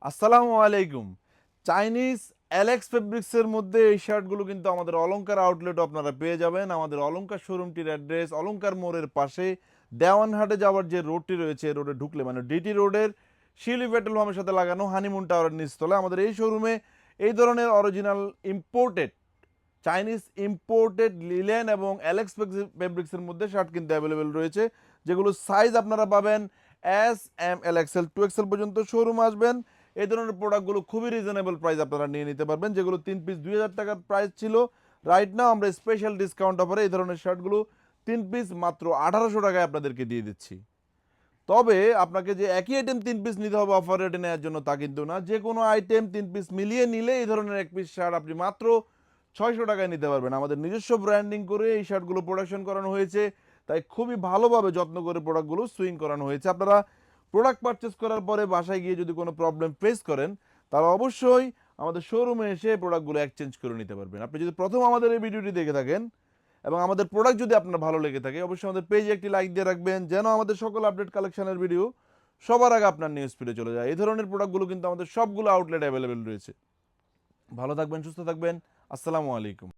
আসসালামু আলাইকুম। Chinese Alex ফেব্রিক্সের মধ্যে এই শার্টগুলো কিন্তু আমাদের অলংকার আউটলেটও আপনারা পেয়ে যাবেন। আমাদের অলংকার শোরুমটির অ্যাড্রেস অলংকার মোড়ের পাশে দেওয়ানহাটে যাওয়ার যে রোডটি রয়েছে, রোডে ঢুকলে মানে ডিটি রোডের শিউলি পেট্রোল পাম্পের সাথে লাগানো হানিমুন টাওয়ারের নিচতলায় আমাদের এই শোরুমে এই ধরনের original imported Chinese imported linen এবং অ্যালেক্স ফেব্রিক্সের মধ্যে শার্ট কিন্তু অ্যাভেলেবেল রয়েছে, যেগুলো সাইজ আপনারা পাবেন এস, এম, এল, এক্সেল, 2XL পর্যন্ত। শোরুম আসবেন, এই ধরনের প্রোডাক্টগুলো খুবই রিজনেবল প্রাইস আপনারা নিয়ে নিতে পারবেন। যেগুলো 3 পিস 2000 টাকার প্রাইস ছিল, রাইট নাও আমরা স্পেশাল ডিসকাউন্ট অফারে এই ধরনের শার্টগুলো 3 পিস মাত্র 1800 টাকায় আপনাদেরকে দিয়ে দিচ্ছি। তবে আপনাকে যে একই আইটেম 3 পিস নিতে হবে অফার রেটে নেওয়ার জন্য তা কিন্তু না। যে কোনো আইটেম 3 পিস মিলিয়ে নিলে এই ধরনের 1 পিস শার্ট আপনি মাত্র 600 টাকায় নিতে পারবেন। আমাদের নিজস্ব ব্র্যান্ডিং করে এই শার্টগুলো প্রোডাকশন করানো হয়েছে, তাই খুবই ভালোভাবে যত্ন করে প্রোডাক্টগুলো সুইং করানো হয়েছে। আপনারা প্রোডাক্ট পারচেস করার পরে বাসায় গিয়ে যদি কোনো প্রবলেম ফেস করেন, তাহলে অবশ্যই আমাদের শোরুমে এসে প্রোডাক্টগুলো এক্সচেঞ্জ করে নিতে পারবেন। আপনি যদি প্রথম আমাদের এই ভিডিওটি দেখে থাকেন এবং আমাদের প্রোডাক্ট যদি আপনার ভালো লেগে থাকে, অবশ্যই আমাদের পেজে একটি লাইক দিয়ে রাখবেন, যেন আমাদের সকল আপডেট কালেকশনের ভিডিও সবার আগে আপনার নিউজ ফিডে চলে যায়। এই ধরনের প্রোডাক্টগুলো কিন্তু আমাদের সবগুলো আউটলেট অ্যাভেলেবেল রয়েছে। ভালো থাকবেন, সুস্থ থাকবেন। আসসালামু আলাইকুম।